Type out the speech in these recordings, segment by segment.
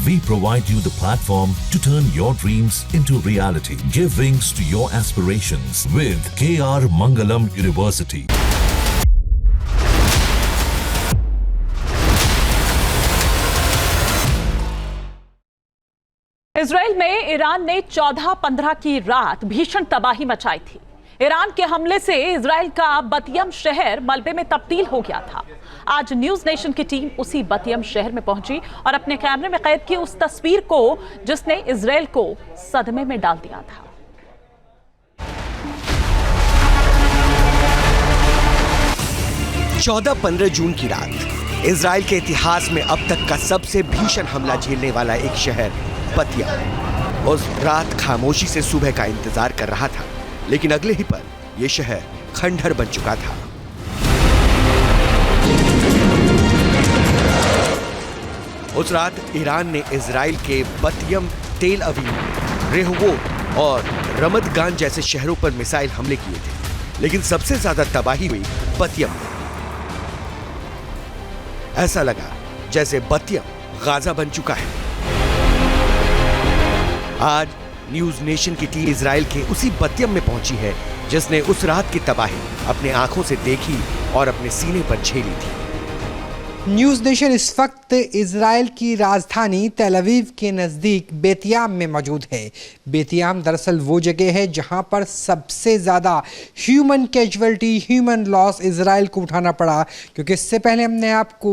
We provide you the platform to turn your dreams into reality. Give wings to your aspirations with KR Mangalam University. Israel में Iran ने 14-15 की रात भीषण तबाही मचाई थी। ईरान के हमले से इजराइल का बतियम शहर मलबे में तब्दील हो गया था। आज न्यूज नेशन की टीम उसी बतियम शहर में पहुंची और अपने कैमरे में कैद की उस तस्वीर को जिसने इजराइल को सदमे में डाल दिया था। चौदह 15 जून की रात इजराइल के इतिहास में अब तक का सबसे भीषण हमला झेलने वाला एक शहर बतियम उस रात खामोशी से सुबह का इंतजार कर रहा था, लेकिन अगले ही पल यह शहर खंडहर बन चुका था। उस रात ईरान ने इजराइल के बतियम, तेल अवीव, रेहोवोत और रमदगान जैसे शहरों पर मिसाइल हमले किए थे, लेकिन सबसे ज्यादा तबाही हुई बतियम में। ऐसा लगा जैसे बतियम गाजा बन चुका है। आज न्यूज नेशन की टीम इजराइल के उसी बतियम में पहुंची है जिसने उस रात की तबाही अपने आंखों से देखी और अपने सीने पर झेली थी। न्यूज नेशन इस वक्त इजराइल की राजधानी तेल अवीव के नज़दीक बेतियाम में मौजूद है। बेतियाम दरअसल वो जगह है जहां पर सबसे ज़्यादा human casualty, human loss Israel को उठाना पड़ा, क्योंकि इससे पहले हमने आपको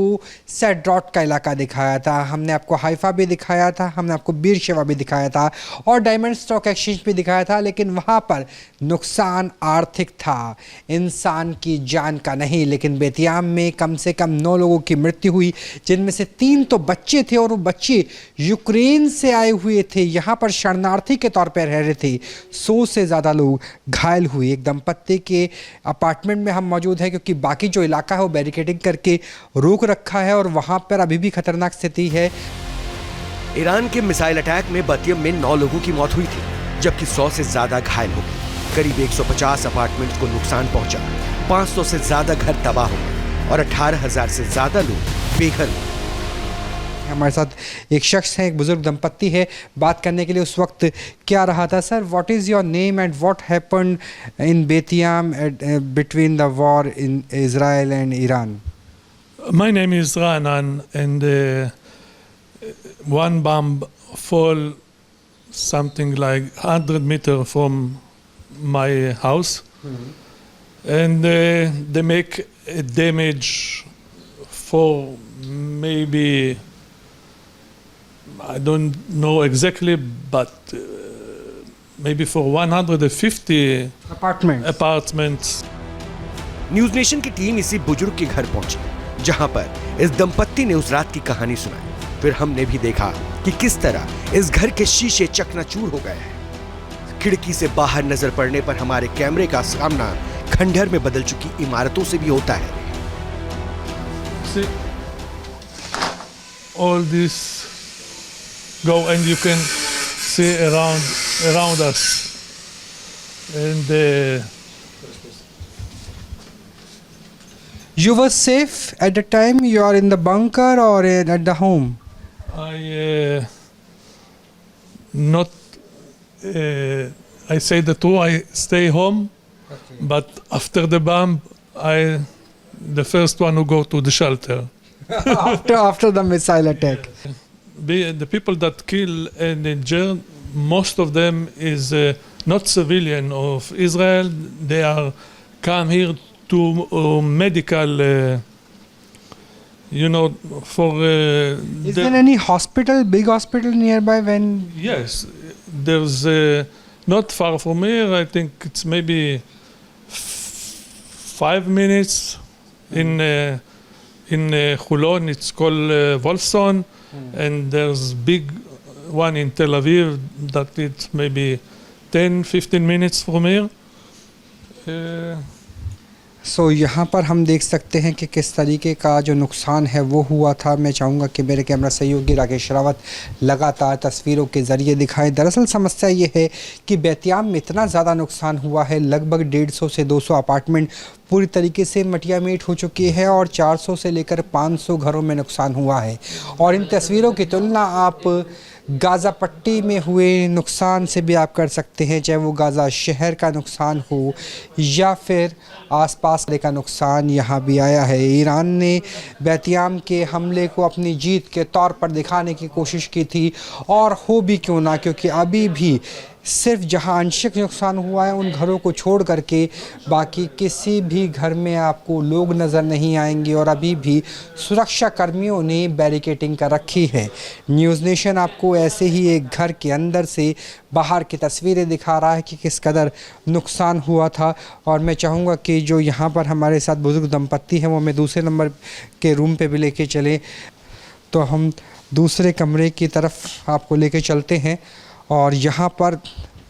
सेड्रॉट का इलाका दिखाया था, हमने आपको हाइफा भी दिखाया था, हमने आपको बीर शेवा भी दिखाया था और डायमंड स्टॉक एक्सचेंज भी दिखाया था, लेकिन वहाँ पर नुकसान आर्थिक था, इंसान की जान का नहीं। लेकिन बेतियाम में कम से कम 9 लोगों की मृत्यु हुई, जिनमें से 3 तो बच्चे थे और वो बच्चे यूक्रेन से आए हुए थे, यहाँ पर शरणार्थी के तौर पर रह रहे थे। 100 से ज़्यादा लोग घायल हुए। एक दंपत्ति के अपार्टमेंट में हम मौजूद हैं, क्योंकि बाकी जो इलाका है वो बैरिकेडिंग करके रोक रखा है और वहाँ पर अभी भी खतरनाक स्थिति है। ईरान के मिसाइल अटैक में बतियम में 9 लोगों की मौत हुई थी, जबकि 100 से ज्यादा घायल हो गए। करीब 150 अपार्टमेंट्स को नुकसान पहुंचा, 500 से ज्यादा घर तबाह हो गए और 18,000 से ज्यादा लोग बेघर हुए। हमारे साथ एक शख्स है, एक बुजुर्ग दंपत्ति है, बात करने के लिए। उस वक्त क्या रहा था? Sir, what is your name and what happened in बेतियाम between the war in Israel and Iran? My name is Ranan, and one bomb fall something like 100 meters from my house, and they make a damage for maybe, I don't know exactly, but maybe for 150 apartments. News nation की team इसी बुजुर्ग के घर पहुंची, जहां पर इस दंपत्ति ने उस रात की कहानी सुनाई। फिर हमने भी देखा कि किस तरह इस घर के शीशे चकनाचूर हो गए हैं। खिड़की से बाहर नजर पड़ने पर हमारे कैमरे का सामना खंडहर में बदल चुकी इमारतों से भी होता है। See, all this go and you can see around us, and You were safe at the time? You are in the bunker or at the home? I not. I say the truth. I stay home, but after the bomb, the first one who go to the shelter. after the missile attack. The people that kill and injure, most of them is not civilian of Israel. They are come here to medical, for. Is there any hospital, big hospital nearby? Yes, there's not far from here. I think it's maybe 5 minutes in Holon. It's called Wolfson, and there's big one in Tel Aviv that it's maybe 10-15 minutes from here. सो यहाँ पर हम देख सकते हैं कि किस तरीके का जो नुकसान है वो हुआ था। मैं चाहूँगा कि मेरे कैमरा सहयोगी राकेश रावत लगातार तस्वीरों के ज़रिए दिखाएं। दरअसल समस्या ये है कि बेतियाम में इतना ज़्यादा नुकसान हुआ है, लगभग 150 से 200 अपार्टमेंट पूरी तरीके से मटिया मीट हो चुकी है और 400 से लेकर 500 घरों में नुकसान हुआ है। और इन तस्वीरों की तुलना आप गाज़ा पट्टी में हुए नुकसान से भी आप कर सकते हैं, चाहे वो गाज़ा शहर का नुकसान हो या फिर आसपास का नुकसान यहाँ भी आया है। ईरान ने बेतियाम के हमले को अपनी जीत के तौर पर दिखाने की कोशिश की थी, और हो भी क्यों ना, क्योंकि अभी भी सिर्फ जहां आंशिक नुकसान हुआ है उन घरों को छोड़ करके बाकी किसी भी घर में आपको लोग नज़र नहीं आएंगे, और अभी भी सुरक्षा कर्मियों ने बैरिकेडिंग कर रखी है। न्यूज़ नेशन आपको ऐसे ही एक घर के अंदर से बाहर की तस्वीरें दिखा रहा है कि किस कदर नुकसान हुआ था। और मैं चाहूँगा कि जो यहाँ पर हमारे साथ बुजुर्ग दंपत्ति हैं वो हमें दूसरे नंबर के रूम पे भी लेके चलें, तो हम दूसरे कमरे की तरफ आपको लेके चलते हैं। और यहाँ पर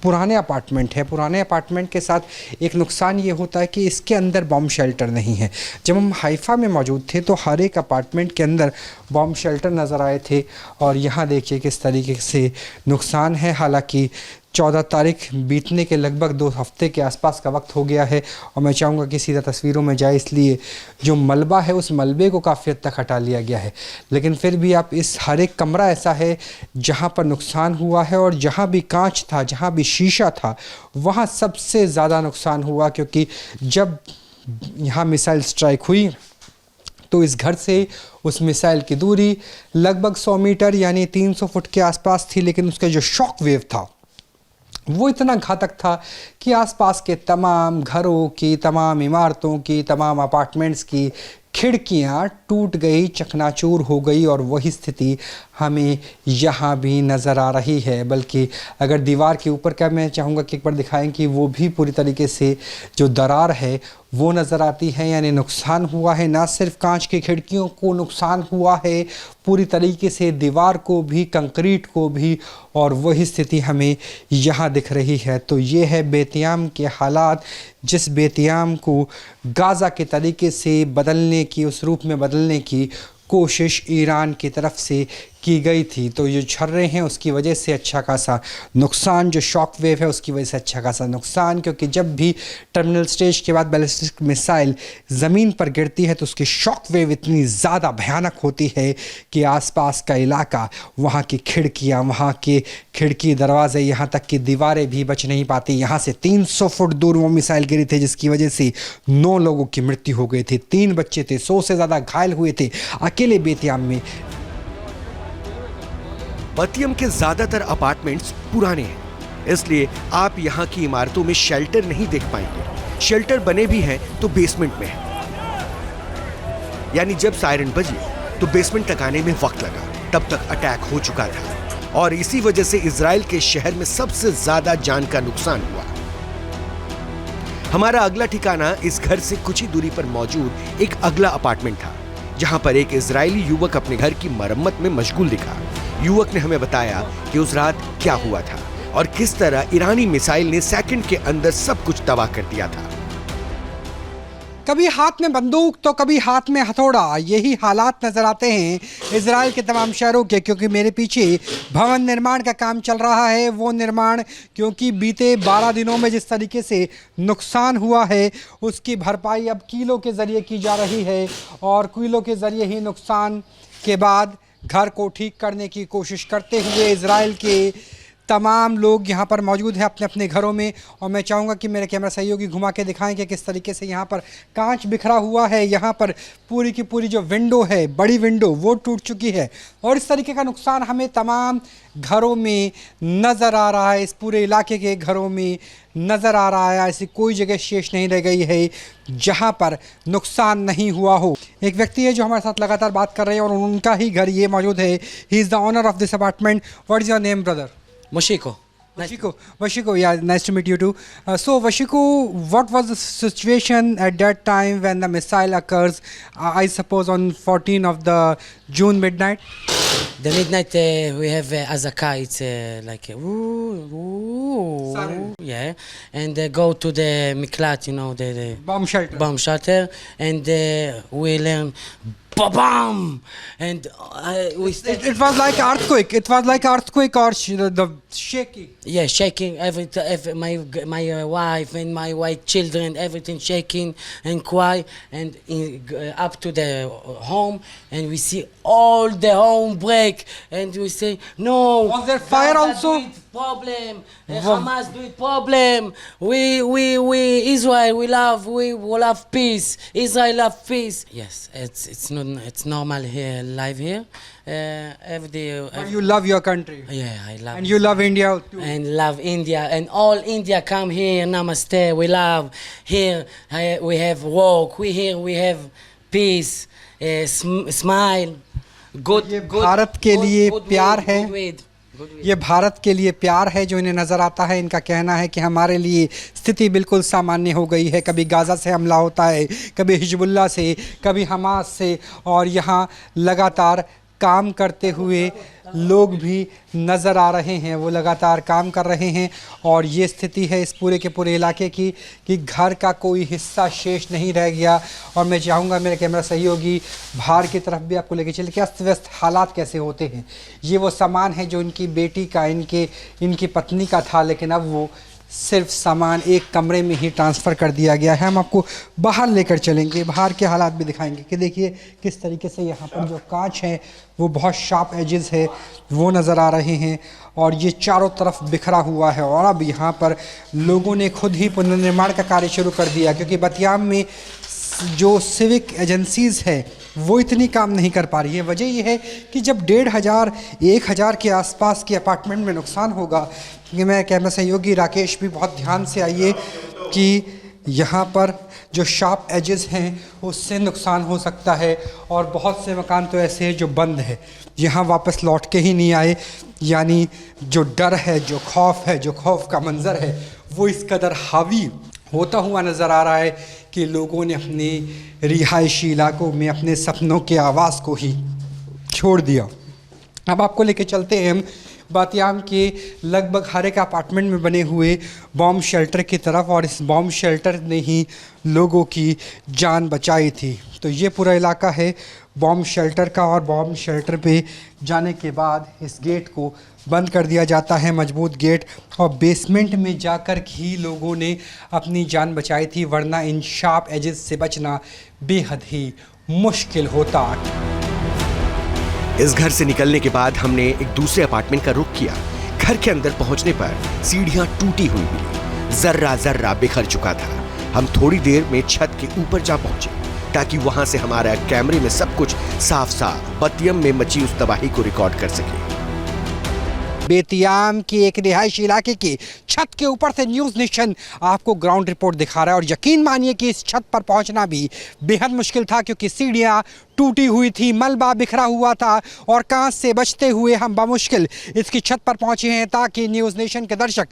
पुराने अपार्टमेंट है। पुराने अपार्टमेंट के साथ एक नुकसान ये होता है कि इसके अंदर बॉम्ब शेल्टर नहीं है। जब हम हाइफा में मौजूद थे तो हर एक अपार्टमेंट के अंदर बॉम्ब शेल्टर नज़र आए थे, और यहाँ देखिए किस तरीके से नुकसान है। हालांकि 14 तारीख बीतने के लगभग 2 हफ्ते के आसपास का वक्त हो गया है, और मैं चाहूँगा कि सीधा तस्वीरों में जाए, इसलिए जो मलबा है उस मलबे को काफ़ी हद तक हटा लिया गया है। लेकिन फिर भी आप इस हर एक कमरा ऐसा है जहाँ पर नुकसान हुआ है, और जहाँ भी कांच था, जहाँ भी शीशा था, वहाँ सबसे ज़्यादा नुकसान हुआ। क्योंकि जब यहाँ मिसाइल स्ट्राइक हुई तो इस घर से उस मिसाइल की दूरी लगभग 100 मीटर यानी 300 फुट के आसपास थी, लेकिन उसका जो शॉक वेव था वो इतना घातक था कि आसपास के तमाम घरों की, तमाम इमारतों की, तमाम अपार्टमेंट्स की खिड़कियां टूट गई, चकनाचूर हो गई। और वही स्थिति हमें यहाँ भी नज़र आ रही है। बल्कि अगर दीवार के ऊपर का मैं चाहूँगा कि एक बार दिखाएं कि वो भी पूरी तरीके से जो दरार है वो नज़र आती है। यानी नुकसान हुआ है, ना सिर्फ कांच की खिड़कियों को नुकसान हुआ है, पूरी तरीके से दीवार को भी, कंक्रीट को भी, और वही स्थिति हमें यहाँ दिख रही है। तो ये है बेतियाम के हालात, जिस बेतियाम को गाज़ा के तरीके से बदलने की, उस रूप में बदलने की कोशिश ईरान की तरफ से की गई थी। तो जो झर्रे हैं उसकी वजह से अच्छा खासा नुकसान, जो शॉक वेव है उसकी वजह से अच्छा खासा नुकसान, क्योंकि जब भी टर्मिनल स्टेज के बाद बैलिस्टिक मिसाइल ज़मीन पर गिरती है तो उसकी शॉक वेव इतनी ज़्यादा भयानक होती है कि आसपास का इलाका, वहाँ की खिड़कियाँ, वहाँ के खिड़की दरवाजे, यहाँ तक कि दीवारें भी बच नहीं पाती। यहाँ से 300 फुट दूर वो मिसाइल गिरी थी, जिसकी वजह से 9 लोगों की मृत्यु हो गई थी, 3 बच्चे थे, 100 से ज़्यादा घायल हुए थे अकेले बेतियाम में। बेतियाम के ज्यादातर अपार्टमेंट्स पुराने हैं, इसलिए आप यहाँ की इमारतों में शेल्टर नहीं देख पाएंगे। शेल्टर बने भी हैं तो बेसमेंट में है, यानी जब सायरन बजी तो बेसमेंट तक आने में वक्त लगा, तब तक अटैक हो चुका था। और इसी वजह से इजराइल के शहर में सबसे ज्यादा जान का नुकसान हुआ। हमारा अगला ठिकाना इस घर से कुछ ही दूरी पर मौजूद एक अगला अपार्टमेंट था, जहां पर एक इजरायली युवक अपने घर की मरम्मत में मशगूल दिखा। युवक ने हमें बताया कि उस रात क्या हुआ था और किस तरह ईरानी मिसाइल ने सेकंड के अंदर सब कुछ तबाह कर दिया था। कभी हाथ में बंदूक तो कभी हाथ में हथौड़ा, यही हालात नज़र आते हैं इजराइल के तमाम शहरों के। क्योंकि मेरे पीछे भवन निर्माण का काम चल रहा है, वो निर्माण क्योंकि बीते 12 दिनों में जिस तरीके से नुकसान हुआ है उसकी भरपाई अब कीलों के ज़रिए की जा रही है, और कीलों के ज़रिए ही नुकसान के बाद घर को ठीक करने की कोशिश करते हुए इजराइल के तमाम लोग यहाँ पर मौजूद हैं अपने अपने घरों में। और मैं चाहूँगा कि मेरे कैमरा सहयोगी घुमा के दिखाएं कि किस तरीके से यहाँ पर कांच बिखरा हुआ है। यहाँ पर पूरी की पूरी जो विंडो है, बड़ी विंडो, वो टूट चुकी है, और इस तरीके का नुकसान हमें तमाम घरों में नज़र आ रहा है। इस पूरे इलाके के घरों में नज़र आ रहा है। ऐसी कोई जगह शेष नहीं रह गई है जहाँ पर नुकसान नहीं हुआ हो। एक व्यक्ति है जो हमारे साथ लगातार बात कर रहे हैं, और उनका ही घर ये मौजूद है। He is the owner of this apartment. What is your name brother? Moshiko. Vashiko, yeah, nice to meet you too. So Vashiko, what was the situation at that time when the missile occurs, I suppose on 14th of the June midnight? The midnight we have azaka. It's like yeah, and go to the miklat, you know, the Bomb shelter. bomb shelter, and we learn ba-bam, and we start, It was like earthquake. It was like earthquake or the shaking. yeah, shaking every my wife and my white children, everything shaking and cry, and up to the home, and we see all the home break, and we say no. Was there fire Gaza also? do it problem. Hamas do it problem. We Israel we love peace. Israel love peace. Yes, it's normal here, live here. Every day. But you love your country. Yeah, I love. And you love India too. And love India, and all India come here. Namaste. We love here. We have work. We have peace. Smile. Good. ये भारत के लिए प्यार है। Good weed. ये भारत के लिए प्यार है जो इन्हें नज़र आता है। इनका कहना है कि हमारे लिए स्थिति बिल्कुल सामान्य हो गई है। कभी गाज़ा से हमला होता है, कभी हिजबुल्लाह से, कभी हमास से, और यहाँ लगातार काम करते हुए लोग भी नज़र आ रहे हैं। वो लगातार काम कर रहे हैं और ये स्थिति है इस पूरे के पूरे इलाके की कि घर का कोई हिस्सा शेष नहीं रह गया। और मैं चाहूँगा मेरे कैमरा सहयोगी बाहर की तरफ भी आपको लेके चले कि अस्त व्यस्त हालात कैसे होते हैं। ये वो सामान है जो इनकी बेटी का, इनकी पत्नी का था, लेकिन अब वो सिर्फ सामान एक कमरे में ही ट्रांसफ़र कर दिया गया है। हम आपको बाहर लेकर चलेंगे, बाहर के हालात भी दिखाएंगे कि देखिए किस तरीके से यहाँ पर जो कांच है वो बहुत शार्प एजेस है वो नज़र आ रहे हैं और ये चारों तरफ बिखरा हुआ है। और अब यहाँ पर लोगों ने खुद ही पुनर्निर्माण का कार्य शुरू कर दिया क्योंकि बतियाम में जो सिविक एजेंसीज़ है वो इतनी काम नहीं कर पा रही है। वजह यह है कि जब 1,500-1,000 के आसपास के अपार्टमेंट में नुकसान होगा, कि मैं कैमरा सहयोगी राकेश भी बहुत ध्यान से आइए कि यहाँ पर जो शार्प एजेस हैं उससे नुकसान हो सकता है और बहुत से मकान तो ऐसे हैं जो बंद है, यहाँ वापस लौट के ही नहीं आए। यानी जो डर है, जो खौफ है, जो खौफ का मंज़र है वो इस कदर हावी होता हुआ नज़र आ रहा है कि लोगों ने अपने रिहायशी इलाकों में अपने सपनों के आवास को ही छोड़ दिया। अब आपको लेके चलते हैं हम बातियाम के लगभग हर एक अपार्टमेंट में बने हुए बॉम्ब शेल्टर की तरफ, और इस बॉम्ब शेल्टर ने ही लोगों की जान बचाई थी। तो ये पूरा इलाका है बॉम्ब शेल्टर का, और बॉम्ब शेल्टर पे जाने के बाद इस गेट को बंद कर दिया जाता है, मजबूत गेट, और बेसमेंट में जाकर ही लोगों ने अपनी जान बचाई थी, वरना इन शार्प एजेस से बचना बेहद ही मुश्किल होता। इस घर से निकलने के बाद हमने एक दूसरे अपार्टमेंट का रुख किया। घर के अंदर पहुंचने पर सीढ़ियां टूटी हुई मिली, जर्रा जर्रा बिखर चुका था। हम थोड़ी देर में छत के ऊपर जा पहुंचे ताकि वहां से हमारा कैमरे में सब कुछ साफ साफ बतियम में मची उस तबाही को रिकॉर्ड कर सके। बेतियाम के एक रिहायशी इलाके की छत के ऊपर से न्यूज़ नेशन आपको ग्राउंड रिपोर्ट दिखा रहा है, और यकीन मानिए कि इस छत पर पहुंचना भी बेहद मुश्किल था क्योंकि सीढ़ियां टूटी हुई थी, मलबा बिखरा हुआ था, और कांच से बचते हुए हम बामुश्किल इसकी छत पर पहुंचे हैं ताकि न्यूज़ नेशन के दर्शक,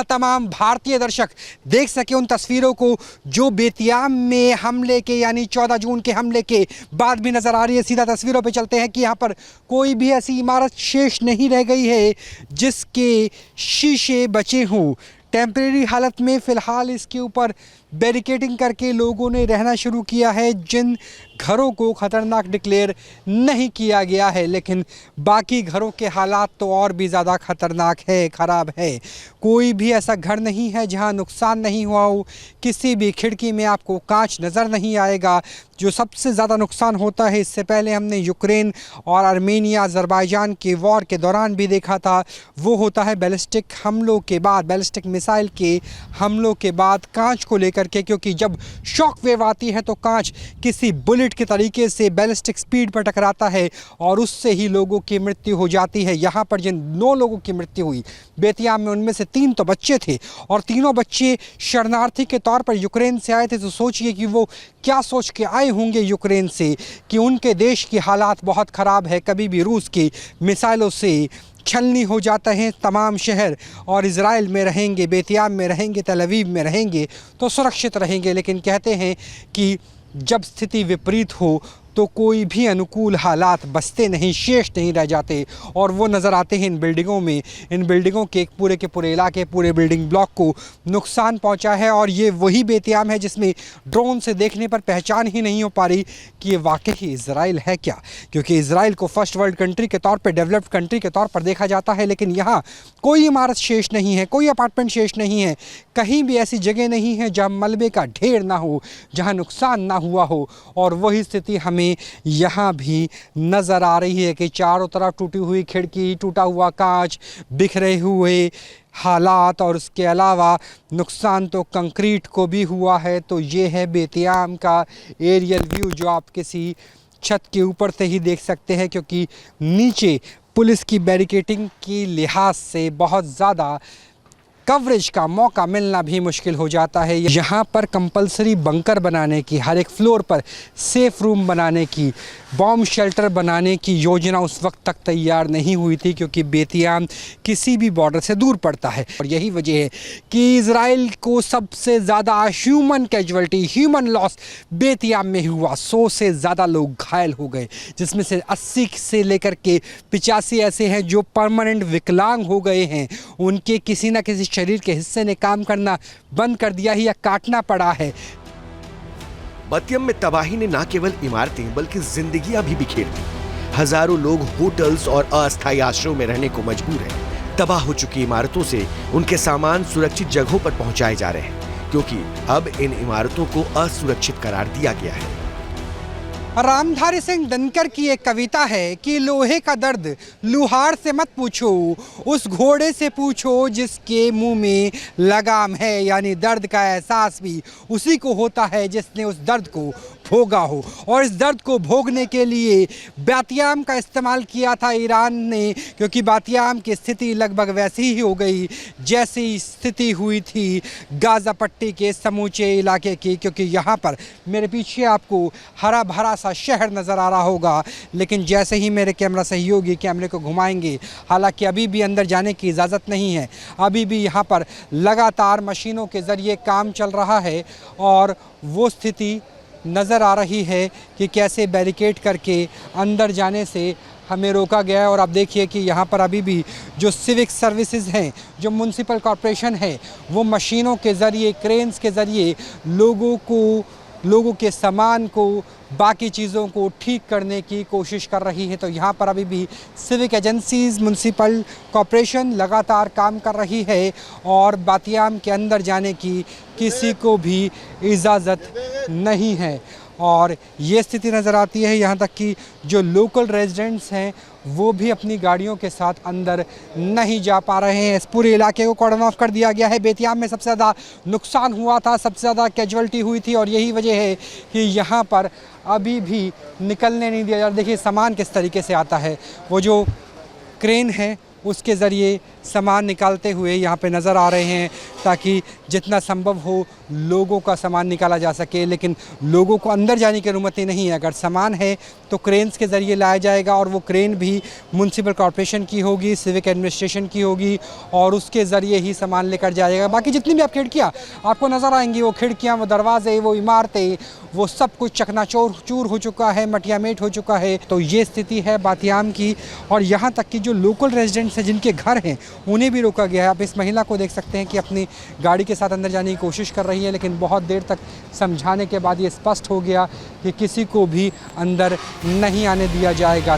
तमाम भारतीय दर्शक देख सके उन तस्वीरों को जो बेतियाम में हमले के यानी 14 जून के हमले के बाद भी नज़र आ रही है। सीधा तस्वीरों पर चलते हैं कि यहाँ पर कोई भी ऐसी इमारत शेष नहीं रह गई है जिसके शीशे बचे हों। टेम्परेरी हालत में फ़िलहाल इसके ऊपर बैरिकेडिंग करके लोगों ने रहना शुरू किया है जिन घरों को ख़तरनाक डिक्लेयर नहीं किया गया है, लेकिन बाकी घरों के हालात तो और भी ज़्यादा ख़तरनाक है, ख़राब है। कोई भी ऐसा घर नहीं है जहां नुकसान नहीं हुआ हो, किसी भी खिड़की में आपको कांच नज़र नहीं आएगा। जो सबसे ज़्यादा नुकसान होता है, इससे पहले हमने यूक्रेन और आर्मेनिया अज़रबैजान के वॉर के दौरान भी देखा था, वो होता है बैलिस्टिक हमलों के बाद, बैलिस्टिक मिसाइल के हमलों के बाद कांच को लेकर के, क्योंकि जब शॉक वेव आती है तो कांच किसी बुलेट के तरीके से बैलिस्टिक स्पीड पर टकराता है और उससे ही लोगों की मृत्यु हो जाती है। यहाँ पर जिन 9 लोगों की मृत्यु हुई बेतियाम में, उनमें से 3 तो बच्चे थे, और तीनों बच्चे शरणार्थी के तौर पर यूक्रेन से आए थे। तो सोचिए कि वो क्या सोच के आए होंगे यूक्रेन से कि उनके देश की हालात बहुत ख़राब है, कभी भी रूस की मिसाइलों से छलनी हो जाते हैं तमाम शहर, और इज़राइल में रहेंगे, बेतियाम में रहेंगे, तल अवीव में रहेंगे तो सुरक्षित रहेंगे। लेकिन कहते हैं कि जब स्थिति विपरीत हो तो कोई भी अनुकूल हालात बचते नहीं, शेष नहीं रह जाते और वो नज़र आते हैं इन बिल्डिंगों में। इन बिल्डिंगों के पूरे इलाके, पूरे बिल्डिंग ब्लॉक को नुकसान पहुंचा है और ये वही बेतियाम है जिसमें ड्रोन से देखने पर पहचान ही नहीं हो पा रही कि ये वाकई ही इजराइल है क्या, क्योंकि इजराइल को फर्स्ट वर्ल्ड कंट्री के तौर पर, डेवलप्ड कंट्री के तौर पर देखा जाता है, लेकिन यहाँ कोई इमारत शेष नहीं है, कोई अपार्टमेंट शेष नहीं है, कहीं भी ऐसी जगह नहीं है जहाँ मलबे का ढेर ना हो, जहाँ नुकसान ना हुआ हो। और वही स्थिति हमें यहाँ भी नज़र आ रही है कि चारों तरफ टूटी हुई खिड़की, टूटा हुआ कांच, बिखरे हुए हालात और उसके अलावा नुकसान तो कंक्रीट को भी हुआ है। तो ये है बेतियाम का एरियल व्यू जो आप किसी छत के ऊपर से ही देख सकते हैं, क्योंकि नीचे पुलिस की बैरिकेडिंग की लिहाज से बहुत ज़्यादा कवरेज का मौका मिलना भी मुश्किल हो जाता है। यहाँ पर कंपलसरी बंकर बनाने की, हर एक फ्लोर पर सेफ रूम बनाने की, बॉम्ब शेल्टर बनाने की योजना उस वक्त तक तैयार नहीं हुई थी, क्योंकि बेतियाम किसी भी बॉर्डर से दूर पड़ता है। और यही वजह है कि इजराइल को सबसे ज़्यादा ह्यूमन कैजुअल्टी, ह्यूमन लॉस बेतियाम में हुआ। 100 से ज़्यादा लोग घायल हो गए, जिसमें से 80 से लेकर के 85 ऐसे हैं जो परमानेंट विकलांग हो गए हैं। उनके किसी न किसी शरीर के हिस्से ने काम करना बंद कर दिया है या काटना पड़ा है। बतियम में तबाही ने न केवल इमारतें बल्कि जिंदगियां भी बिखेर दी। हजारों लोग होटल्स और अस्थायी आश्रयों में रहने को मजबूर हैं। तबाह हो चुकी इमारतों से उनके सामान सुरक्षित जगहों पर पहुंचाए जा रहे हैं, क्योंकि अब इन इमारतों को असुरक्षित करार दिया गया है। रामधारी सिंह दिनकर की एक कविता है कि लोहे का दर्द लुहार से मत पूछो, उस घोड़े से पूछो जिसके मुंह में लगाम है। यानी दर्द का एहसास भी उसी को होता है जिसने उस दर्द को भोगा हो। और इस दर्द को भोगने के लिए बातियाम का इस्तेमाल किया था ईरान ने, क्योंकि बातियाम की स्थिति लगभग वैसी ही हो गई जैसी स्थिति हुई थी गाज़ा पट्टी के समूचे इलाके की। क्योंकि यहाँ पर मेरे पीछे आपको हरा भरा सा शहर नज़र आ रहा होगा, लेकिन जैसे ही मेरे कैमरा सहयोगी कैमरे को घुमाएंगे, हालांकि अभी भी अंदर जाने की इजाज़त नहीं है, अभी भी यहाँ पर लगातार मशीनों के ज़रिए काम चल रहा है और वो स्थिति नज़र आ रही है कि कैसे बैरिकेड करके अंदर जाने से हमें रोका गया है। और आप देखिए कि यहाँ पर अभी भी जो सिविक सर्विसेज हैं, जो म्युनिसिपल कॉरपोरेशन है, वो मशीनों के ज़रिए, क्रेन्स के ज़रिए लोगों के सामान को, बाकी चीज़ों को ठीक करने की कोशिश कर रही है। तो यहाँ पर अभी भी सिविक एजेंसीज़, म्युनिसिपल कॉरपोरेशन लगातार काम कर रही है और बातियाम के अंदर जाने की किसी को भी इजाज़त नहीं है। और ये स्थिति नज़र आती है यहाँ तक कि जो लोकल रेजिडेंट्स हैं वो भी अपनी गाड़ियों के साथ अंदर नहीं जा पा रहे हैं। इस पूरे इलाके को कॉर्डन ऑफ कर दिया गया है। बेतियाम में सबसे ज़्यादा नुकसान हुआ था, सबसे ज़्यादा कैजुअल्टी हुई थी और यही वजह है कि यहाँ पर अभी भी निकलने नहीं दिया जा रहा। देखिए सामान किस तरीके से आता है, वो जो क्रेन है उसके ज़रिए सामान निकालते हुए यहाँ पे नज़र आ रहे हैं, ताकि जितना संभव हो लोगों का सामान निकाला जा सके। लेकिन लोगों को अंदर जाने की अनुमति नहीं है। अगर सामान है तो क्रेन्स के ज़रिए लाया जाएगा और वो क्रेन भी म्युनिसिपल कॉरपोरेशन की होगी, सिविक एडमिनिस्ट्रेशन की होगी और उसके ज़रिए ही सामान लेकर जाएगा। बाकी जितनी भी आप खिड़कियाँ आपको नज़र आएंगी, वो खिड़कियाँ, वो दरवाजे, वो इमारतें, वो सब कुछ चकनाचूर हो चुका है, मटियामेट हो चुका है। तो ये स्थिति है बातियाम की। और यहाँ तक कि जो लोकल रेजिडेंट्स हैं, जिनके घर हैं, उन्हें भी रोका गया है। आप इस महिला को देख सकते हैं कि अपनी गाड़ी के साथ अंदर जाने की कोशिश कर रही है, लेकिन बहुत देर तक समझाने के बाद ये स्पष्ट हो गया कि किसी को भी अंदर नहीं आने दिया जाएगा।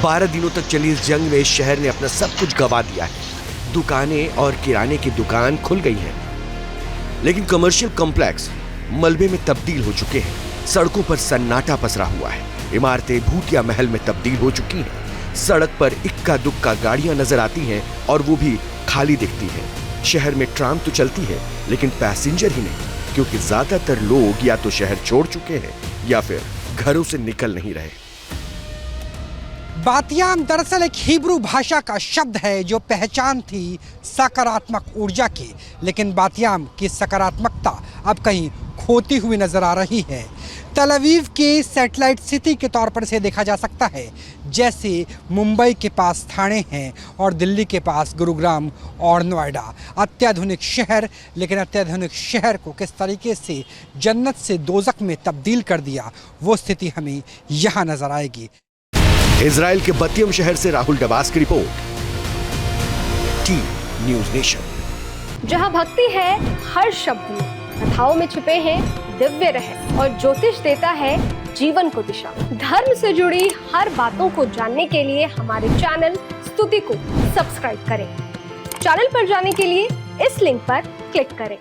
12 दिनों तक चली इस जंग में इस शहर ने अपना सब कुछ गंवा दिया है। दुकानें और किराने की दुकान खुल गई हैं, लेकिन कमर्शियल कॉम्प्लेक्स मलबे में तब्दील हो चुके हैं। सड़कों पर सन्नाटा पसरा हुआ है। इमारतें भूतिया महल में तब्दील हो चुकी हैं। सड़क पर इक्का दुक्का गाड़ियां नजर आती हैं और वो भी खाली दिखती हैं। शहर में ट्राम तो चलती है, लेकिन पैसेंजर ही नहीं, क्योंकि ज्यादातर लोग या तो शहर छोड़ चुके हैं या फिर घरों से निकल नहीं रहे। बातियाम दरअसल एक हिब्रू भाषा का शब्द है जो पहचान थी सकारात्मक ऊर्जा की, लेकिन बातियाम की सकारात्मकता अब कहीं खोती हुई नजर आ रही है। तल अवीव के सैटेलाइट सिटी के तौर पर इसे देखा जा सकता है, जैसे मुंबई के पास ठाणे हैं और दिल्ली के पास गुरुग्राम और नोएडा। अत्याधुनिक शहर, लेकिन अत्याधुनिक शहर को किस तरीके से जन्नत से दोजख में तब्दील कर दिया, वो स्थिति हमें यहाँ नजर आएगी। इजराइल के बतियम शहर से राहुल डबास की रिपोर्ट, टी न्यूज नेशन। जहां भक्ति है हर शब्द में, कथाओं में छुपे हैं दिव्य रहस्य और ज्योतिष देता है जीवन को दिशा। धर्म से जुड़ी हर बातों को जानने के लिए हमारे चैनल स्तुति को सब्सक्राइब करें। चैनल पर जाने के लिए इस लिंक पर क्लिक करें।